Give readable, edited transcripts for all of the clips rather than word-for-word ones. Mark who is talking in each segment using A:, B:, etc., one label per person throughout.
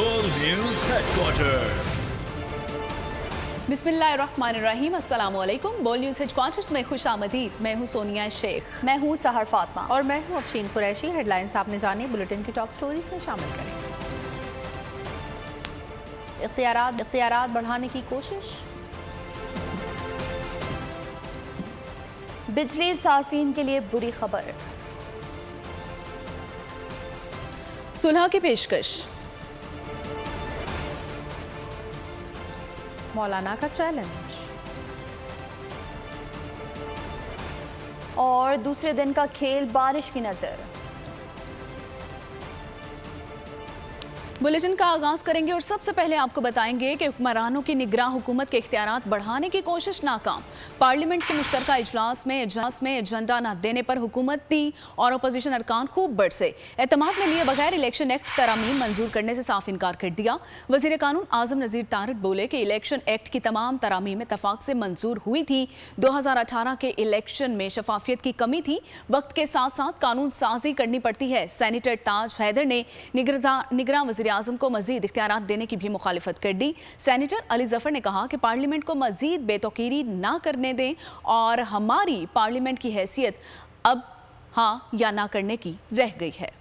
A: World News Headquarters.
B: बिस्मिल्लाहिर्रहमानिर्रहीम, अस्सलाम वालेकुम। बोल न्यूज़ हेडक्वार्टर्स में खुश आमदीद। मैं हूँ सोनिया शेख।
C: मैं हूँ सहर फातमा
D: और मैं हूँ अफशीन कुरैशी। हेडलाइंस आपने जानी, बुलेटिन की टॉप स्टोरीज में शामिल करें। इख्तियारात बढ़ाने की कोशिश,
C: बिजली सार्फिन के लिए बुरी खबर,
B: सुलह की पेशकश,
D: मौलाना का चैलेंज
C: और दूसरे दिन का खेल बारिश की नजर।
B: बुलेटिन का आगाज करेंगे और सबसे पहले आपको बताएंगे कि हुक्मरानों की निगरान हुकूमत के इख्तियारात बढ़ाने की कोशिश नाकाम। पार्लियामेंट के मुश्तरका इजलास में एजेंडा न देने पर हुकूमती और अपोजिशन अरकान खूब बरसे। एतमाद में लिए बगैर इलेक्शन एक्ट तरामीम मंजूर करने से साफ इनकार कर दिया। वजीर कानून आजम नजीर तारिक बोले कि इलेक्शन एक्ट की तमाम तरामीम इत्तफाक से मंजूर हुई थी। 2018 के इलेक्शन में शफाफियत की कमी थी, वक्त के साथ साथ कानून साजी करनी पड़ती है। सेनेटर ताज हैदर ने निगरान वजीर आजम को मजीद इख्तियारात देने की भी मुखालिफत कर दी। सेनेटर अली जफर ने कहा कि पार्लियामेंट को मजीद बेतौकीरी ना करने दें और हमारी पार्लियामेंट की हैसियत अब हाँ या ना करने की रह गई है।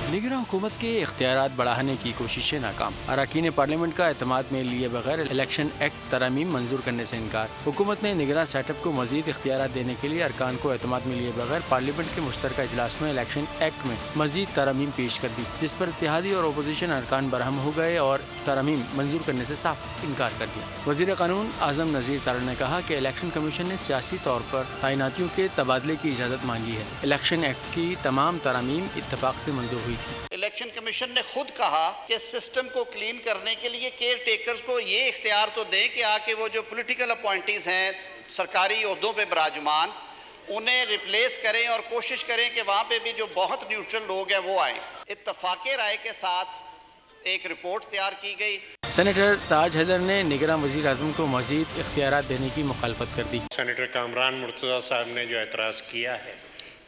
E: निगरान हुकूमत के इख्तियारात बढ़ाने की कोशिशें नाकाम। अरकान पार्लियामेंट का एतमाद में लिए बगैर इलेक्शन एक्ट तरामीम मंजूर करने से इनकार। हुकूमत ने निगरान सेटअप को मजीद इख्तियारात देने के लिए अरकान को एतमाद में लिए बगैर पार्लियामेंट के मुश्तरका इजलास में इलेक्शन एक्ट में मजीद तरामीम पेश कर दी, जिस पर इत्तेहादी और अपोजिशन अरकान बरहम हो गए और तरामीम मंजूर करने से साफ इनकार कर दिया। वजीर कानून आजम नजीर तारिक ने कहा कि इलेक्शन कमीशन ने सियासी तौर पर तैनातियों के तबादले की इजाज़त मांगी है। इलेक्शन एक्ट की तमाम तरामीम इत्तफाक से मंजूर हुई थी।
F: इलेक्शन कमीशन ने खुद कहा कि सिस्टम को क्लीन करने के लिए केयर टेकर्स को ये इख्तियार तो दें कि आके वो जो पॉलिटिकल अपॉइंटीज हैं सरकारी ओहदों पे विराजमान, उन्हें रिप्लेस करें और कोशिश करें कि वहाँ पे भी जो बहुत न्यूट्रल लोग हैं वो आए। इत्तफाक़े राय के साथ एक रिपोर्ट तैयार की गई।
E: सेनेटर ताज हैदर ने निगरान वज़ीर आज़म को मज़ीद इख्तियारात देने की मुखालफत कर दी।
G: सेनेटर कामरान मुर्तज़ा साहब ने जो एतराज़ किया है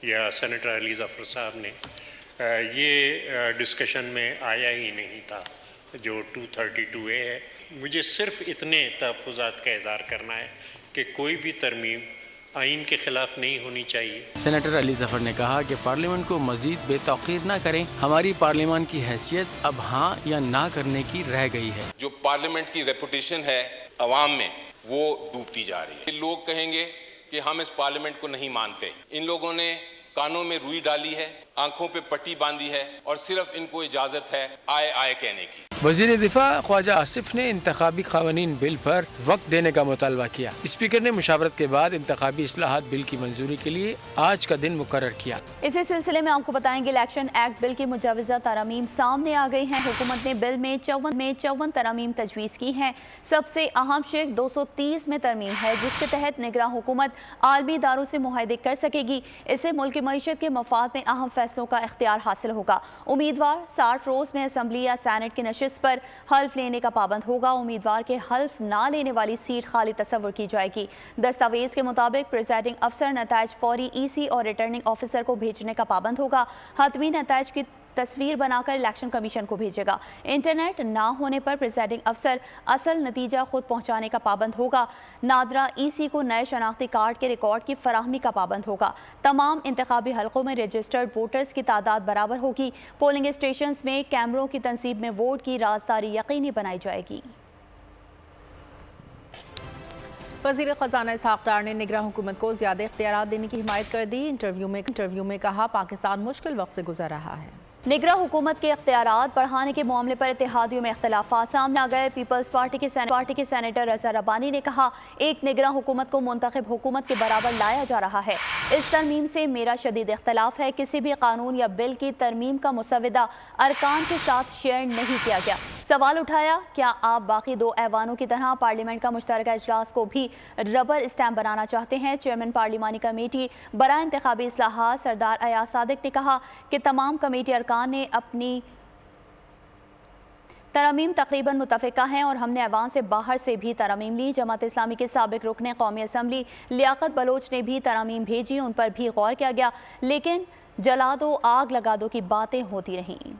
G: या सेनेटर अली ज़फ़र साहब ने, ये डिस्कशन में आया ही नहीं था। जो 232A है, मुझे सिर्फ इतने तहफ़्फ़ुज़ात का इज़हार करना है कि कोई भी तरमीम आइन के खिलाफ नहीं होनी चाहिए।
E: सेनेटर अली ज़फ़र ने कहा कि पार्लियामेंट को मज़ीद बेतौकीर ना करें, हमारी पार्लियामेंट की हैसियत अब हाँ या ना करने की रह गई है।
H: जो पार्लियामेंट की रेपुटेशन है अवाम में, वो डूबती जा रही है। लोग कहेंगे कि हम इस पार्लियामेंट को नहीं मानते। इन लोगों ने कानों में रुई डाली है, आंखों पे पट्टी बांधी है और सिर्फ इनको इजाजत है आए आए कहने की।
E: वज़ीर दिफा ख्वाजा आसिफ ने इंतखाबी क़वानीन बिल पर वक्त देने का मुतालबा किया। स्पीकर ने मुशावरत के बाद इंतखाबी इस्लाहात बिल की मंजूरी के लिए आज का दिन मुकर्रर किया।
C: इसी सिलसिले में आपको बताएंगे इलेक्शन एक्ट बिल की मुजवज़ा तरामीम सामने आ गई हैं। हुकूमत ने बिल में 54 तरामीम तजवीज़ की हैं। सबसे अहम शेख 230 में तरमीम है, जिसके तहत निगरान हुकूमत आलमी इदारों से मुआहदे कर सकेगी। इससे मुल्क की मईशत के मफाद में अहम फैसलों का इख्तियार हासिल होगा। उम्मीदवार 60 रोज़ में असम्बली या सैनेट की नशिस्त पर हल्फ लेने का पाबंद होगा। उम्मीदवार के हल्फ ना लेने वाली सीट खाली तस्वुर की जाएगी। दस्तावेज के मुताबिक प्रिजाइडिंग अफसर नताइज फौरी EC और रिटर्निंग ऑफिसर को भेजने का पाबंद होगा। हतमी नताइज की तस्वीर बनाकर इलेक्शन कमीशन को भेजेगा। इंटरनेट ना होने पर प्रिजाइडिंग अफसर असल नतीजा खुद पहुंचाने का पाबंद होगा। नादरा EC को नए शनाख्ती कार्ड के रिकॉर्ड की फराहमी का पाबंद होगा। तमाम इंतखाबी हलकों में रजिस्टर्ड वोटर्स की तादाद बराबर होगी। पोलिंग स्टेशन में कैमरों की तनसीब में वोट की राजदारी यकीनी बनाई जाएगी।
D: वज़ीर ख़ज़ाना इसहाक़ डार ने निगरान हुकूमत को ज़्यादा इख्तियारात देने की हिमायत कर दी। इंटरव्यू में कहा पाकिस्तान मुश्किल वक्त से गुजर रहा है।
C: निगरान हुकूमत के इख्तियारात बढ़ाने के मामले पर इत्तेहादियों में इख्तिलाफ़ात सामने आ गए। पीपल्स पार्टी के सेनेटर रज़ा रब्बानी ने कहा, एक निगरान हुकूमत को मुंतखब हुकूमत के बराबर लाया जा रहा है। इस तरमीम से मेरा शदीद इख्तिलाफ है। किसी भी कानून या बिल की तरमीम का मुसवदा अरकान के साथ शेयर नहीं किया गया। सवाल उठाया, क्या आप बाकी दो ऐवानों की तरह पार्लियामेंट का मुश्तरका इजलास को भी रबर स्टैम्प बनाना चाहते हैं? चेयरमैन पार्लिमानी कमेटी बराए इंतखाबी इस्लाहात सरदार अयाज सादिक ने कहा कि तमाम कमेटी अरकान ने अपनी तरमीम तकरीबन मुतफ़िका हैं और हमने ऐवान से बाहर से भी तरमीम ली। जमात इस्लामी के साबिक रुकने कौमी असम्बली लियाकत बलोच ने भी तरमीम भेजी, उन पर भी गौर किया गया, लेकिन जला दो आग लगा दो की बातें होती रहीं।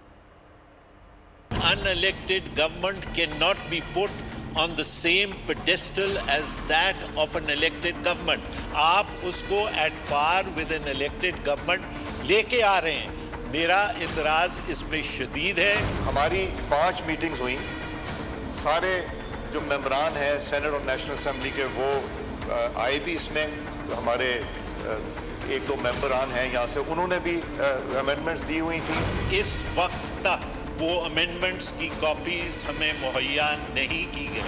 I: unelected government cannot be put on the same pedestal as that of an elected government. आप उसको at par with an elected government लेके आ रहे हैं. मेरा इतराज इस पे शदीद है.
J: हमारी 5 मीटिंग्स हुई. सारे जो मेंबरान हैं सेनेट और नेशनल असेंबली के वो आए भी इसमें. हमारे 1-2 मेंबरान हैं यहाँ से, उन्होंने भी अमेंडमेंट्स दी हुई थी.
I: इस वक्त तक वो अमेंडमेंट्स की कॉपीज हमें मुहैया नहीं की गई.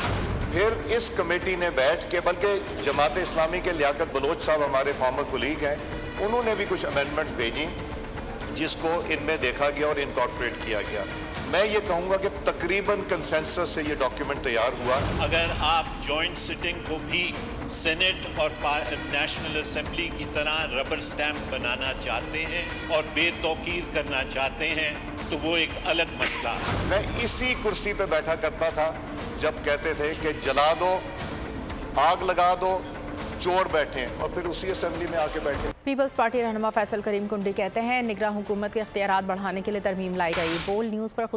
J: फिर इस कमेटी ने बैठ के, बल्कि जमात इस्लामी के लियाकत बलोच साहब हमारे फॉर्मर कोलीग हैं, उन्होंने भी कुछ अमेंडमेंट्स भेजी जिसको इनमें देखा गया और इनकॉर्पोरेट किया गया. मैं ये कहूँगा कि तकरीबन कंसेंसस से ये डॉक्यूमेंट तैयार हुआ.
I: अगर आप जॉइंट सिटिंग को भी सेनेट और नेशनल असेंबली की तरह रबर स्टैम्प बनाना चाहते हैं और बेतौकीर करना चाहते हैं तो वो एक अलग मसला है.
J: मैं इसी कुर्सी पे बैठा करता था जब कहते थे कि जला दो, आग लगा दो, चोर बैठे, और फिर उसी असेंबली में आके बैठे.
D: पीपल्स पार्टी रहनुमा फैसल करीम कुंडी कहते हैं निगरां हुकूमत के इख्तियारात बढ़ाने के लिए तरमीम लाई गई. बोल न्यूज़ पर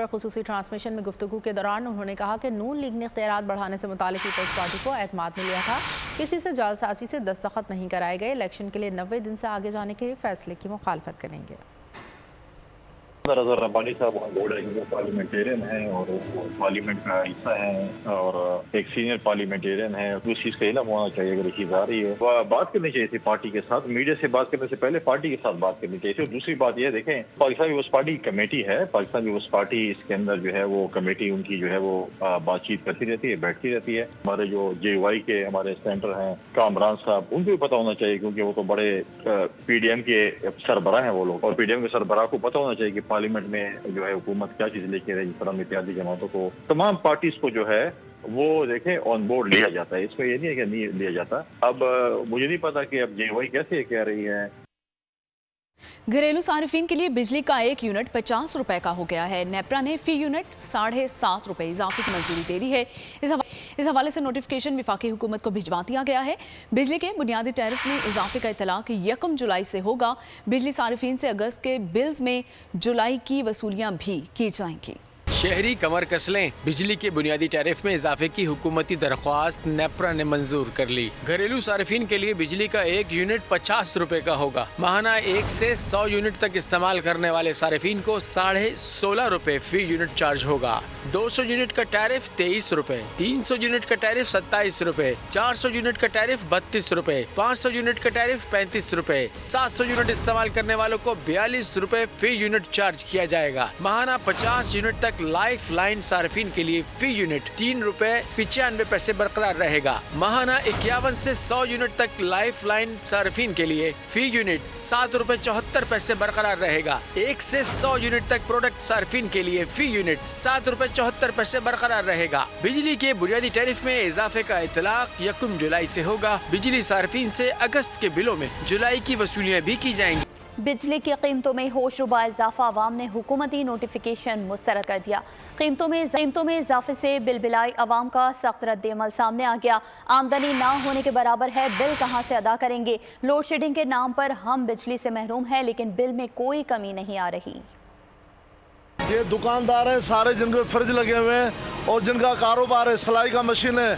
D: खुसूसी ट्रांसमिशन में गुफ्तगू के दौरान उन्होंने कहा कि नून लीग ने इख्तियारात बढ़ाने से मुतालिक पीपल्स पार्टी को एतमाद में लिया था. किसी से जालसाजी से दस्तखत नहीं कराए गए. इलेक्शन के लिए 90 दिन से आगे जाने के फैसले की मुखालफत करेंगे.
K: रब्बानी साहब बोर्ड पार्लियामेंटेरियन हैं और पार्लियामेंट का हिस्सा है और एक सीनियर पार्लियामेंटेरियन है. उस चीज़ का इल्म होना चाहिए. अगर चीज़ आ रही है बात करनी चाहिए थी पार्टी के साथ. मीडिया से बात करने से पहले पार्टी के साथ बात करनी चाहिए थी. और दूसरी बात यह देखें, पाकिस्तान पीपल्स पार्टी की कमेटी है. पाकिस्तान पीपल्स पार्टी इसके अंदर जो है वो कमेटी उनकी जो है वो बातचीत करती रहती है, बैठती रहती है. हमारे जो JY के हमारे सेंटर हैं कामरान साहब, उनको भी पता होना चाहिए क्योंकि वो तो बड़े PDM के सरबराह हैं वो लोग. और PDM के सरबराह को पता होना चाहिए कि पार्लियामेंट में जो है हुकूमत क्या चीज़ लेके रही. जिस इत्यादि जमातों को, तमाम पार्टीज को जो है वो देखें ऑन बोर्ड लिया जाता है. इसमें ये नहीं है कि नहीं लिया जाता. अब मुझे नहीं पता कि अब JY कैसे कह रही है.
B: घरेलू सार्फिन के लिए बिजली का 1 यूनिट 50 रुपए का हो गया है. नेपरा ने फी यूनिट 7.5 रुपए इजाफे की मंजूरी दे दी है. इस हवाले से नोटिफिकेशन विफाकी हुकूमत को भिजवा दिया गया है. बिजली के बुनियादी टैरिफ में इजाफे का इतलाक 1 जुलाई से होगा. बिजली सार्फिन से अगस्त के बिल्स में जुलाई की वसूलियां भी की जाएंगी.
E: शहरी कमर कस लें. बिजली के बुनियादी टैरिफ में इजाफे की हुकूमती दरख्वास्त नेपरा ने मंजूर कर ली. घरेलू सार्फिन के लिए बिजली का 1 यूनिट 50 रुपए का होगा. माहाना 1 से 100 यूनिट तक इस्तेमाल करने वाले सार्फिन को 16.5 रुपए फी यूनिट चार्ज होगा. 200 यूनिट का टैरिफ 23 रुपए, 300 यूनिट का टैरिफ 27 रुपए, 400 यूनिट का टैरिफ 32 रुपए, 500 यूनिट का टैरिफ 35 रुपए, 700 यूनिट इस्तेमाल करने वालों को 42 रुपए फी यूनिट चार्ज किया जाएगा. माहाना 50 यूनिट तक लाइफ लाइन सार्फिन के लिए फी यूनिट 3 रुपए 95 पैसे बरकरार रहेगा. माहाना 51 से 100 यूनिट तक लाइफ लाइन सार्फिन के लिए फी यूनिट 7 रुपए 74 पैसे बरकरार रहेगा. 1 से 100 यूनिट तक प्रोडक्ट सार्फिन के लिए फी यूनिट 7 रुपए 74 पैसे बरकरार रहेगा. बिजली के बुनियादी टैरिफ में इजाफे का इतलाक 1 जुलाई से होगा. बिजली सार्फिन से अगस्त के बिलों में जुलाई की वसूलियाँ भी की जाएंगी.
C: बिजली की कीमतों में होशरुबा इजाफा. अवाम ने हुकूमती नोटिफिकेशन मुस्तरद कर दिया. कीमतों में इजाफे से बिलबिलाई अवाम का सख्त रद्द-ए-अमल सामने आ गया. आमदनी ना होने के बराबर है, बिल कहां से अदा करेंगे. लोड शेडिंग के नाम पर हम बिजली से महरूम हैं, लेकिन बिल में कोई कमी नहीं आ रही.
L: ये दुकानदार हैं सारे जिनके फ्रिज लगे हुए हैं और जिनका कारोबार है, सिलाई का मशीन है,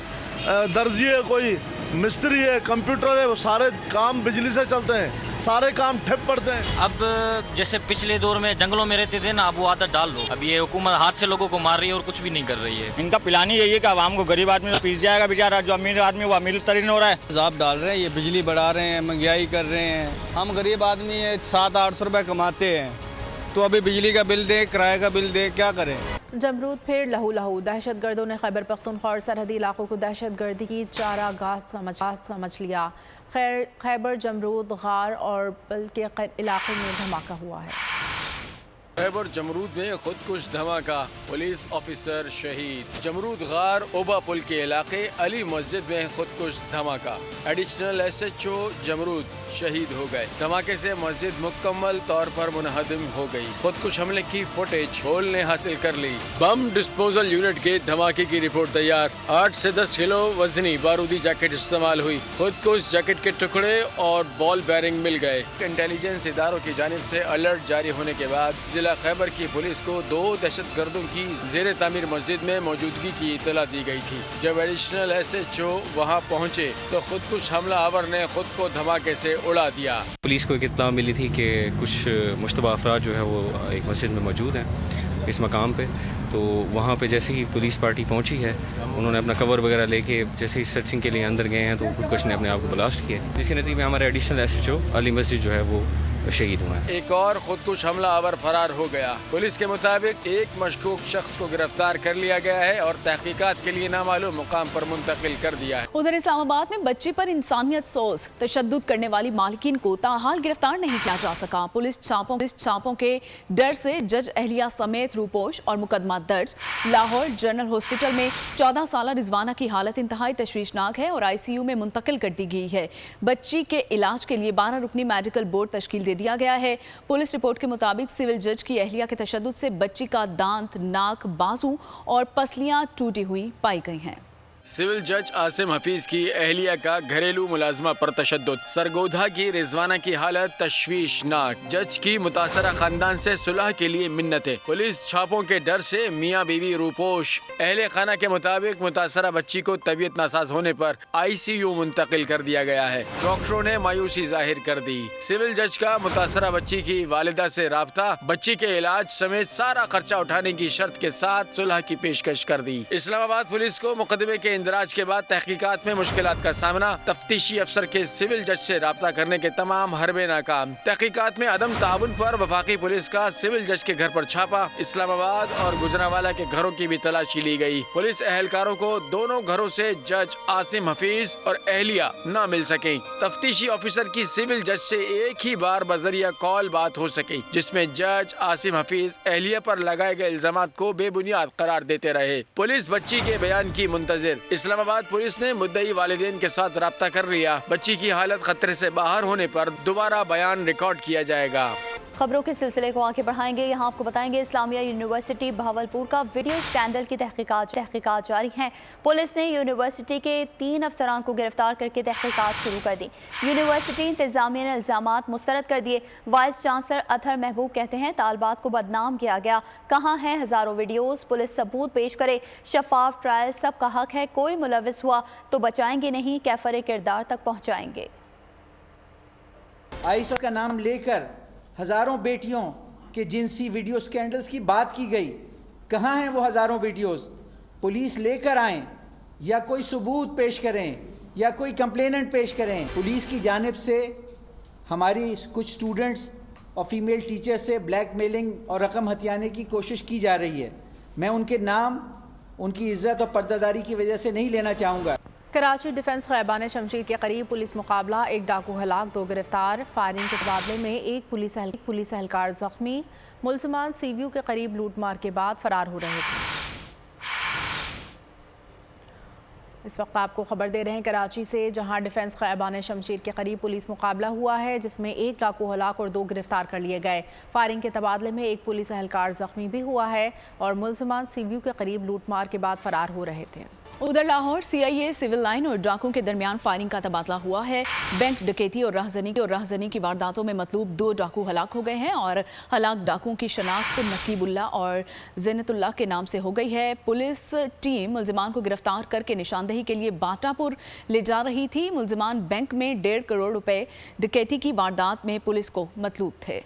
L: दर्जी है, कोई मिस्त्री है, कंप्यूटर है, वो सारे काम बिजली से चलते हैं. सारे काम ठप पड़ते हैं.
M: अब जैसे पिछले दौर में जंगलों में रहते थे ना, अब वो आदत डाल दो. अब ये हुकूमत हाथ से लोगों को मार रही है और कुछ भी नहीं कर रही है.
N: इनका प्लान ही यही है कि आवाम को, गरीब आदमी तो पीस जाएगा बेचारा. जो अमीर आदमी वो अमीर तरीन हो रहा है.
O: हिसाब डाल रहे हैं, ये बिजली बढ़ा रहे हैं, महंगाई कर रहे हैं. हम गरीब आदमी है, 700-800 रुपये कमाते हैं, तो अभी बिजली का बिल दे, किराए का बिल दे, क्या करें.
D: जमरूद फिर लहू. दहशतगर्दों ने खैबर पख्तूनख्वा और सरहदी इलाकों को दहशतगर्दी की चारागाह समझ लिया. खैबर जमरूद गार और पल के इलाके में धमाका हुआ है.
E: खैबर जमरूद में खुदकुश धमाका, पुलिस ऑफिसर शहीद. जमरूद गार ओबा पुल के इलाके अली मस्जिद में खुदकुश धमाका. एडिशनल SHO जमरूद शहीद हो गए. धमाके से मस्जिद मुकम्मल तौर पर मुनहदम हो गई. खुदकुश हमले की फुटेज होल ने हासिल कर ली. बम डिस्पोजल यूनिट के धमाके की रिपोर्ट तैयार. 8 से 10 किलो वजनी बारूदी जैकेट इस्तेमाल हुई. खुदकुश जैकेट के टुकड़े और बॉल बेरिंग मिल गए. इंटेलिजेंस इदारों की जानिब से अलर्ट जारी होने के बाद जिला ضلع خیبر کی پولیس کو 2 دہشت گردوں کی زیر تعمیر مسجد میں موجودگی کی اطلاع دی گئی تھی۔ جب ایڈیشنل SHO وہاں پہنچے تو خود کش حملہ آور نے خود کو دھماکے سے اڑا دیا۔
P: پولیس کو ایک اطلاع ملی تھی کہ کچھ مشتبہ افراد جو ہے وہ ایک مسجد میں موجود ہیں اس مقام پہ، تو وہاں پہ جیسے ہی پولیس پارٹی پہنچی ہے انہوں نے اپنا کور وغیرہ لے کے جیسے ہی سرچنگ کے لیے اندر گئے ہیں تو خودکش نے اپنے آپ کو بلاسٹ کیا، جس کے نتیجے میں ہمارے ایڈیشنل SHO علی مسجد جو ہے وہ شہید ہوئے ہیں۔
E: ایک اور خودکش حملہ آور فرار ہو گیا۔ پولیس کے مطابق ایک مشکوک شخص کو گرفتار کر لیا گیا ہے اور تحقیقات کے لیے نامعلوم مقام پر منتقل کر دیا ہے۔
B: ادھر اسلام آباد میں بچی پر انسانیت سوز تشدد کرنے والی مالکین کو تاحال گرفتار نہیں کیا جا سکا۔ پولیس چھاپوں کے ڈر سے جج اہلیہ سمیت روپوش اور مقدمہ درج۔ لاہور جنرل ہاسپٹل میں 14 سالہ رضوانہ کی حالت انتہائی تشویشناک ہے اور ICU میں منتقل کر دی گئی ہے۔ بچی کے علاج کے لیے 12 رکنی میڈیکل بورڈ تشکیل دے دیا گیا ہے۔ پولیس رپورٹ کے مطابق سول جج کی اہلیہ کے تشدد سے بچی کا دانت، ناک، بازو اور پسلیاں ٹوٹی ہوئی پائی گئی ہیں۔
E: سول جج عاصم حفیظ کی اہلیہ کا گھریلو ملازمہ پر تشدد۔ سرگودھا کی رضوانہ کی حالت تشویشناک۔ جج کی متاثرہ خاندان سے صلح کے لیے منتیں۔ پولیس چھاپوں کے ڈر سے میاں بیوی روپوش۔ اہل خانہ کے مطابق متاثرہ بچی کو طبیعت ناساز ہونے پر ICU منتقل کر دیا گیا ہے۔ ڈاکٹروں نے مایوسی ظاہر کر دی۔ سول جج کا متاثرہ بچی کی والدہ سے رابطہ، بچی کے علاج سمیت سارا خرچہ اٹھانے کی شرط کے ساتھ صلح کی پیشکش کر دی۔ اسلام آباد پولیس کو مقدمے کے اندراج کے بعد تحقیقات میں مشکلات کا سامنا۔ تفتیشی افسر کے سول جج سے رابطہ کرنے کے تمام حربے ناکام۔ تحقیقات میں عدم تعاون پر وفاقی پولیس کا سول جج کے گھر پر چھاپا۔ اسلام آباد اور گجرانوالہ کے گھروں کی بھی تلاشی لی گئی۔ پولیس اہلکاروں کو دونوں گھروں سے جج عاصم حفیظ اور اہلیہ نہ مل سکیں۔ تفتیشی آفیسر کی سول جج سے ایک ہی بار بذریعہ کال بات ہو سکی، جس میں جج عاصم حفیظ اہلیہ پر لگائے گئے الزامات کو بے بنیاد قرار دیتے رہے۔ پولیس بچی کے بیان کی منتظر۔ اسلام آباد پولیس نے مدعی والدین کے ساتھ رابطہ کر لیا۔ بچی کی حالت خطرے سے باہر ہونے پر دوبارہ بیان ریکارڈ کیا جائے گا۔
C: خبروں کے سلسلے کو آگے بڑھائیں گے۔ یہاں آپ کو بتائیں گے اسلامیہ یونیورسٹی بہاولپور کا ویڈیو اسکینڈل کی تحقیقات جاری ہیں۔ پولیس نے یونیورسٹی کے 3 افسران کو گرفتار کر کے تحقیقات شروع کر دی۔ یونیورسٹی انتظامیہ نے الزامات مسترد کر دیے۔ وائس چانسلر اطہر محبوب کہتے ہیں طالبات کو بدنام کیا گیا۔ کہاں ہیں ہزاروں ویڈیوز؟ پولیس ثبوت پیش کرے۔ شفاف ٹرائل سب کا حق ہے، کوئی ملوث ہوا تو بچائیں گے نہیں، کیفر کردار تک پہنچائیں گے۔
Q: عائشہ کا نام لے کر ہزاروں بیٹیوں کے جنسی ویڈیو سکینڈلز کی بات کی گئی۔ کہاں ہیں وہ ہزاروں ویڈیوز؟ پولیس لے کر آئیں یا کوئی ثبوت پیش کریں یا کوئی کمپلیننٹ پیش کریں۔ پولیس کی جانب سے ہماری کچھ سٹوڈنٹس اور فیمیل ٹیچر سے بلیک میلنگ اور رقم ہتھیانے کی کوشش کی جا رہی ہے۔ میں ان کے نام، ان کی عزت اور پردہ داری کی وجہ سے نہیں لینا چاہوں گا۔
D: کراچی ڈیفنس خیبان شمشیر کے قریب پولیس مقابلہ، ایک ڈاکو ہلاک، 2 گرفتار۔ فائرنگ کے تبادلے میں ایک پولیس اہلکار زخمی۔ ملزمان سی ویو کے قریب لوٹ مار کے بعد فرار ہو رہے تھے۔ اس وقت آپ کو خبر دے رہے ہیں کراچی سے، جہاں ڈیفنس خیبان شمشیر کے قریب پولیس مقابلہ ہوا ہے، جس میں ایک ڈاکو ہلاک اور 2 گرفتار کر لیے گئے۔ فائرنگ کے تبادلے میں ایک پولیس اہلکار زخمی بھی ہوا ہے اور ملزمان سی ویو کے قریب لوٹ مار کے بعد فرار ہو رہے تھے۔
B: ادھر لاہور CIA سول لائن اور ڈاکوں کے درمیان فائرنگ کا تبادلہ ہوا ہے۔ بینک ڈکیتی اور رہزنی کی وارداتوں میں مطلوب 2 ڈاکو ہلاک ہو گئے ہیں اور ہلاک ڈاکوؤں کی شناخت نقیب اللہ اور زینت اللہ کے نام سے ہو گئی ہے۔ پولیس ٹیم ملزمان کو گرفتار کر کے نشاندہی کے لیے باٹا پور لے جا رہی تھی۔ ملزمان بینک میں 1.5 کروڑ روپے ڈکیتی کی واردات میں پولیس کو مطلوب تھے۔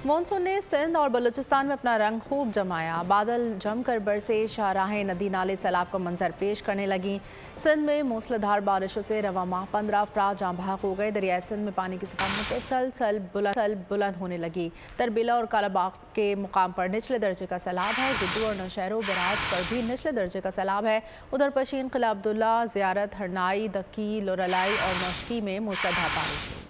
D: مانسون نے سندھ اور بلوچستان میں اپنا رنگ خوب جمایا۔ بادل جم کر برسے، شاہراہیں ندی نالے سیلاب کا منظر پیش کرنے لگیں۔ سندھ میں موسلادھار بارشوں سے رواں ماہ 15 افراد جاں بحق ہو گئے۔ دریائے سندھ میں پانی کی سطح مسلسل بلند ہونے لگی۔ تربیلا اور کالا باغ کے مقام پر نچلے درجے کا سیلاب ہے۔ گڈو اور نوشہرو براج پر بھی نچلے درجے کا سیلاب ہے۔ ادھر پشین، قلعہ عبداللہ، زیارت، ہرنائی، دکی، لورالائی اور نوشکی میں موسلادھار بارش ہوئی۔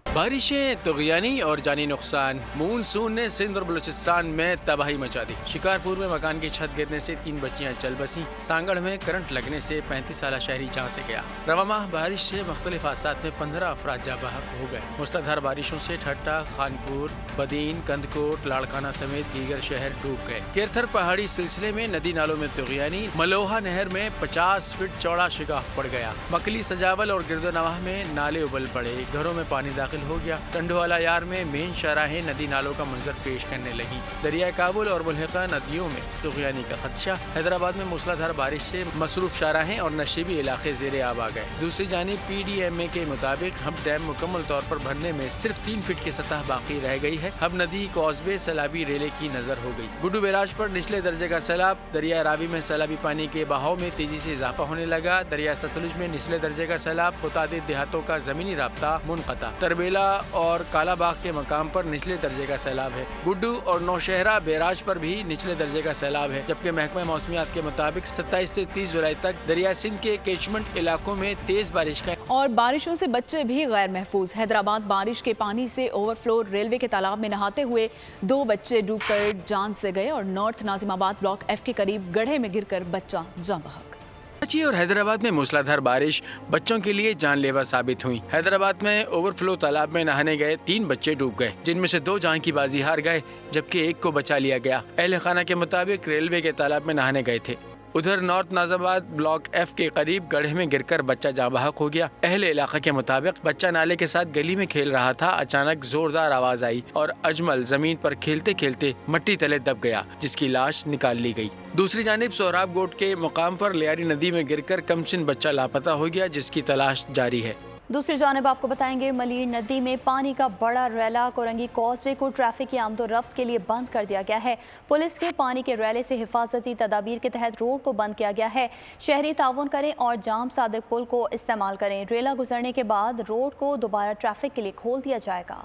E: بارشیں، طغیانی اور جانی نقصان۔ مونسون نے سندھ اور بلوچستان میں تباہی مچا دی۔ شکارپور میں مکان کی چھت گرنے سے 3 بچیاں چل بسیں۔ سانگڑ میں کرنٹ لگنے سے 35 سالہ شہری جان سے گیا۔ رواں ماہ بارش سے مختلف حادثات میں 15 افراد جاں بحق ہو گئے۔ موسلادھار بارشوں سے ٹھٹا، خانپور، بدین، کندکوٹ، لاڑکانہ سمیت دیگر شہر ڈوب گئے۔ کیرتھر پہاڑی سلسلے میں ندی نالوں میں طغیانی۔ ملوہا نہر میں 50 فٹ چوڑا شگاف پڑ گیا۔ مکلی، سجاول اور گردونواہ میں نالے ابل پڑے۔ گھروں میں پانی داخل ہو گیا۔ ٹنڈوالا یار میں مین شاہراہیں ندی نالوں کا منظر پیش کرنے لگی۔ دریائے کابل اور ملحقہ ندیوں میں طغیانی کا خدشہ۔ حیدرآباد میں موسلا دھار بارش سے مصروف شاہراہیں اور نشیبی علاقے زیر آب آ گئے۔ دوسری جانب پی ڈی ایم اے کے مطابق ہب ڈیم مکمل طور پر بھرنے میں صرف 3 فٹ کی سطح باقی رہ گئی ہے۔ ہب ندی کازوے سیلابی ریلے کی نظر ہو گئی۔ گڈو بیراج پر نچلے درجے کا سیلاب۔ دریائے راوی میں سیلابی پانی کے بہاؤ میں تیزی سے اضافہ ہونے لگا۔ دریائے ستلج میں نچلے درجے کا سیلاب، متعدد دیہاتوں کا زمینی رابطہ منقطع۔ تربیلا اور کالا باغ کے مقام پر نچلے درجے کا سیلاب ہے۔ گڈو اور نوشہرہ بیراج پر بھی نچلے درجے کا سیلاب ہے، جبکہ محکمہ موسمیات کے مطابق 27 سے 30 جولائی تک دریائے سندھ کے کیچمنٹ علاقوں میں تیز بارش کا
B: اور بارشوں سے بچے بھی غیر محفوظ۔ حیدرآباد بارش کے پانی سے اوور فلو ریلوے کے تالاب میں نہاتے ہوئے 2 بچے ڈوب کر جان سے گئے اور نارتھ ناظم آباد بلاک ایف کے قریب گڑھے میں گر کر بچہ جاں بحق۔
E: کراچی اور حیدرآباد میں موسلادھار بارش بچوں کے لیے جان لیوا ثابت ہوئی۔ حیدرآباد میں اوور فلو تالاب میں نہانے گئے 3 بچے ڈوب گئے، جن میں سے 2 جان کی بازی ہار گئے، جبکہ 1 کو بچا لیا گیا۔ اہل خانہ کے مطابق ریلوے کے تالاب میں نہانے گئے تھے۔ ادھر نارتھ ناظم آباد بلاک ایف کے قریب گڑھے میں گر کر بچہ جاں بحق ہو گیا۔ اہل علاقہ کے مطابق بچہ نالے کے ساتھ گلی میں کھیل رہا تھا، اچانک زوردار آواز آئی اور اجمل زمین پر کھیلتے کھیلتے مٹی تلے دب گیا، جس کی لاش نکال لی گئی۔ دوسری جانب سہراب گوٹ کے مقام پر لیاری ندی میں گر کر کمسن بچہ لاپتہ ہو گیا، جس کی تلاش جاری ہے۔
C: دوسری جانب آپ کو بتائیں گے ملیر ندی میں پانی کا بڑا ریلا کورنگی کازوے کو ٹریفک کی آمد و رفت کے لیے بند کر دیا گیا ہے۔ پولیس کے پانی کے ریلے سے حفاظتی تدابیر کے تحت روڈ کو بند کیا گیا ہے۔ شہری تعاون کریں اور جام صادق پل کو استعمال کریں۔ ریلا گزرنے کے بعد روڈ کو دوبارہ ٹریفک کے لیے کھول دیا جائے گا۔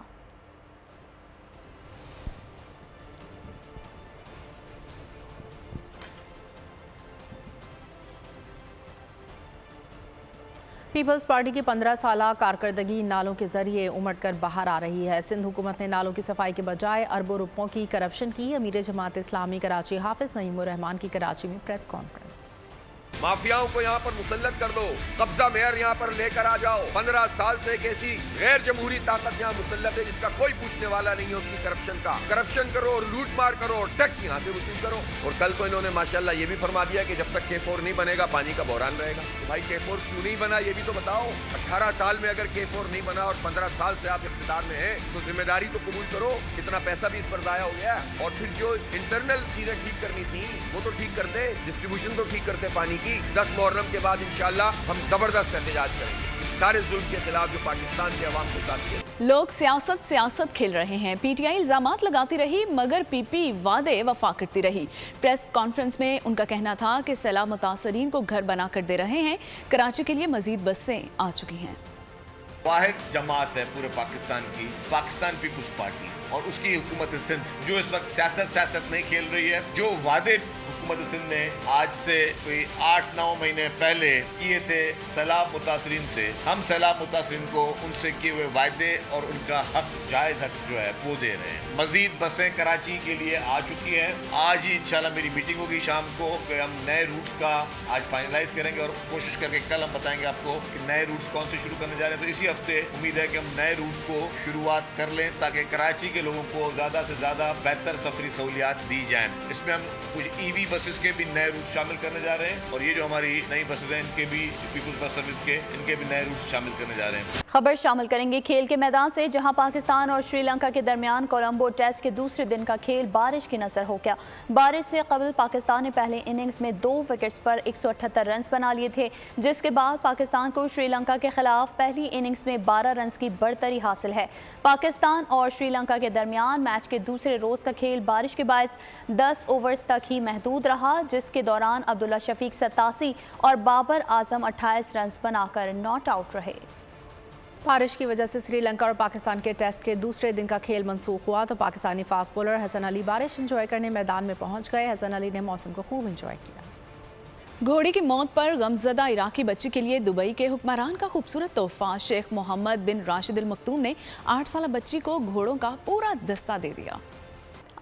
D: پیپلز پارٹی کی 15 سالہ کارکردگی نالوں کے ذریعے امٹ کر باہر آ رہی ہے۔ سندھ حکومت نے نالوں کی صفائی کے بجائے اربوں روپوں کی کرپشن کی۔ امیر جماعت اسلامی کراچی حافظ نعیم الرحمان کی کراچی میں پریس کانفرنس۔
R: مافیاؤں کو یہاں پر مسلط کر دو، قبضہ میئر یہاں پر لے کر آ جاؤ۔ 15 سال سے ایک ایسی غیر جمہوری طاقت یہاں مسلط ہے جس کا کوئی پوچھنے والا نہیں ہے اس کی کرپشن کا۔ کرپشن کرو اور لوٹ مار کرو اور ٹیکس یہاں سے وصول کرو۔ اور کل تو انہوں نے ماشاءاللہ یہ بھی فرما دیا کہ جب تک K4 نہیں بنے گا پانی کا بحران رہے گا۔ بھائی K4 کیوں نہیں بنا یہ بھی تو بتاؤ۔ 18 سال میں اگر K4 نہیں بنا اور 15 سال سے آپ اقتدار میں ہیں تو ذمہ داری تو قبول کرو۔ اتنا پیسہ بھی اس پر ضائع ہو گیا، اور پھر جو انٹرنل چیزیں ٹھیک کرنی تھی وہ تو ٹھیک کرتے، ڈسٹریبیوشن تو ٹھیک کرتے پانی کی۔ 10 محرم کے بعد انشاءاللہ ہم زبردست احتجاج کریں گے سارے ظلم کے خلاف جو پاکستان کے عوام کے ساتھ کیا۔
B: لوگ سیاست کھیل رہے ہیں۔ پی ٹی آئی الزامات لگاتی رہی مگر پی پی وعدے وفا کرتی رہی۔ پریس کانفرنس میں ان کا کہنا تھا کہ سیلاب متاثرین کو گھر بنا کر دے رہے ہیں۔ کراچی کے لیے مزید بسیں آ چکی ہیں۔
S: واحد جماعت ہے پورے پاکستان کی، پاکستان پیپلز پارٹی، اور اس کی حکومت سندھ جو اس وقت سیاست نہیں کھیل رہی ہے۔ جو وعدے حکومت سندھ نے آج سے کوئی 8-9 مہینے پہلے کیے تھے سیلاب متاثرین سے، ہم سیلاب متاثرین کو ان سے کیے ہوئے وعدے اور ان کا حق، جائز حق جو ہے وہ دے رہے ہیں۔ مزید بسیں کراچی کے لیے آ چکی ہیں۔ آج ہی انشاءاللہ میری میٹنگ ہوگی شام کو کہ ہم نئے روٹس کا آج فائنلائز کریں گے اور کوشش کر کے کل ہم بتائیں گے آپ کو کہ نئے روٹس کون سے شروع کرنے جا رہے ہیں۔ تو اسی ہفتے امید ہے کہ ہم نئے روٹس کو شروعات کر لیں تاکہ کراچی کے لوگوں کو زیادہ سے زیادہ بہتر سفری سہولیات دی جائیں۔ اس میں ہم کچھ ای وی بسز کے بھی نئے روٹ شامل کرنے جا رہے ہیں، اور یہ جو ہماری نئی بسز ہیں ان کے بھی پیپلز بس سروس کے ان کے بھی نئے روٹ شامل کرنے جا رہے ہیں۔
C: خبر شامل کریں گے کھیل کے میدان سے، جہاں پاکستان اور سری لنکا کے درمیان کولمبو ٹیسٹ کے دوسرے دن کا کھیل بارش کی نظر ہو گیا۔ بارش سے قبل پاکستان نے پہلے اننگز میں 2 وکٹس پر 178 رنز بنا لیے تھے، جس کے بعد پاکستان کو سری لنکا کے خلاف پہلی اننگز میں 12 رنز کی بڑھتری حاصل ہے۔ پاکستان اور سری لنکا کے درمیان میچ کے دوسرے روز کا کھیل بارش کے باعث 10 اوورز تک ہی محدود رہا، جس کے دوران عبداللہ شفیق 87 اور بابر اعظم 28 رنز بنا کر ناٹ آؤٹ رہے۔
D: بارش کی وجہ سے سری لنکا اور پاکستان کے ٹیسٹ کے دوسرے دن کا کھیل منسوخ ہوا تو پاکستانی فاسٹ بولر حسن علی بارش انجوائے کرنے میدان میں پہنچ گئے۔ حسن علی نے موسم کو خوب انجوائے کیا۔
B: گھوڑی کی موت پر غمزدہ عراقی بچی کے لیے دبئی کے حکمران کا خوبصورت تحفہ۔ شیخ محمد بن راشد المکتوم نے 8 سالہ بچی کو گھوڑوں کا پورا دستہ دے دیا۔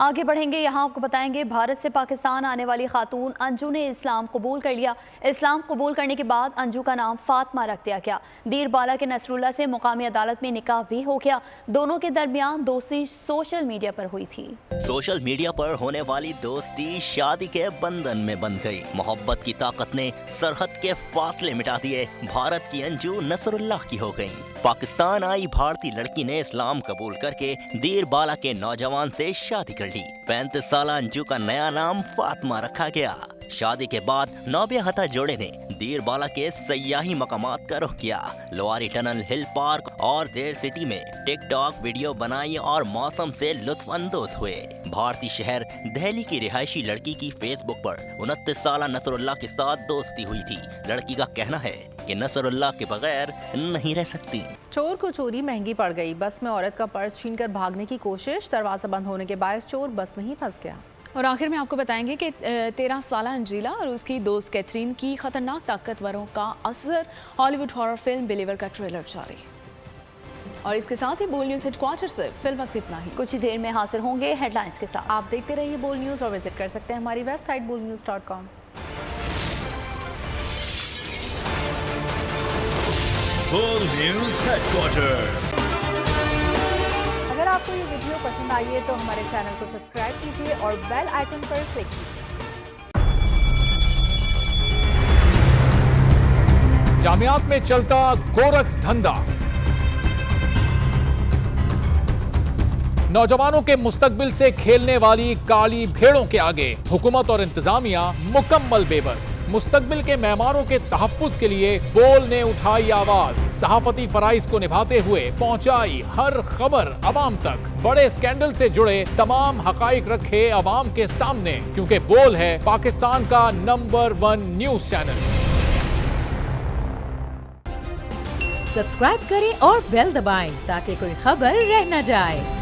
C: आगे बढ़ेंगे, यहाँ आपको बताएंगे भारत से पाकिस्तान आने वाली खातून अंजू ने इस्लाम कबूल कर लिया। इस्लाम कबूल करने के बाद अंजू का नाम फातिमा रख दिया गया। दीरबाला के नसरुल्ला से मुकामी अदालत में निकाह भी हो गया। दोनों के दरमियान दोस्ती सोशल मीडिया पर हुई थी।
T: सोशल मीडिया पर होने वाली दोस्ती शादी के बंधन में बंध गई। मोहब्बत की ताकत ने सरहद के फासले मिटा दिए। भारत की अंजू नसरुल्लाह की हो गई। पाकिस्तान आई भारतीय लड़की ने इस्लाम कबूल करके दीरबाला के नौजवान से शादी कर ली। 35 साल अंजू का नया नाम फातिमा रखा गया। शादी के बाद नौबियाहता जोड़े ने दीरबाला के सयाही मकामात का रुख किया। लोआरी टनल, हिल पार्क और देर सिटी में टिकटॉक वीडियो बनाई और मौसम से लुत्फ अंदोज हुए। भारतीय शहर दिल्ली की रिहायशी लड़की की फेसबुक पर 29 साल नसरुल्लाह के साथ दोस्ती हुई थी। लड़की का कहना है कि नसरुल्लाह के बगैर नहीं रह सकती।
D: चोर को चोरी महंगी पड़ गई। बस में औरत का पर्स छीनकर भागने की कोशिश, दरवाजा बंद होने के बायस चोर बस में ही फंस गया।
B: और आखिर में आपको बताएंगे कि 13 साला अंजीला और उसकी दोस्त कैथरीन की खतरनाक ताकतवरों का असर, हॉलीवुड हॉरर फिल्म बिलीवर का ट्रेलर जारी। और इसके साथ ही बोल न्यूज़ हेडक्वार्टर से फिल वक्त इतना ही।
C: कुछ ही देर में हाजिर होंगे हेडलाइंस के साथ।
D: आप देखते रहिए बोल न्यूज़ और विजिट कर सकते हैं हमारी वेबसाइट bolnews.com।
A: बोल न्यूज़ हेडक्वार्टर।
D: अगर आपको ये वीडियो पसंद आई है तो हमारे चैनल को सब्सक्राइब कीजिए और बेल आइकन पर क्लिक कीजिए।
U: जामियात में चलता गोरख धंधा, नौजवानों के मुस्तकबिल से खेलने वाली काली भेड़ों के आगे हुकूमत और इंतजामिया मुकम्मल बेबस। मुस्तकबिल के मेहमानों के तहफ्फुज के लिए बोल ने उठाई आवाज। सहाफती फराइज को निभाते हुए पहुंचाई हर खबर अवाम तक। बड़े स्कैंडल से जुड़े तमाम हकाइक रखे अवाम के सामने, क्योंकि बोल है पाकिस्तान का नंबर 1 न्यूज चैनल।
V: सब्सक्राइब करें और बेल दबाएं ताकि कोई खबर रह न जाए।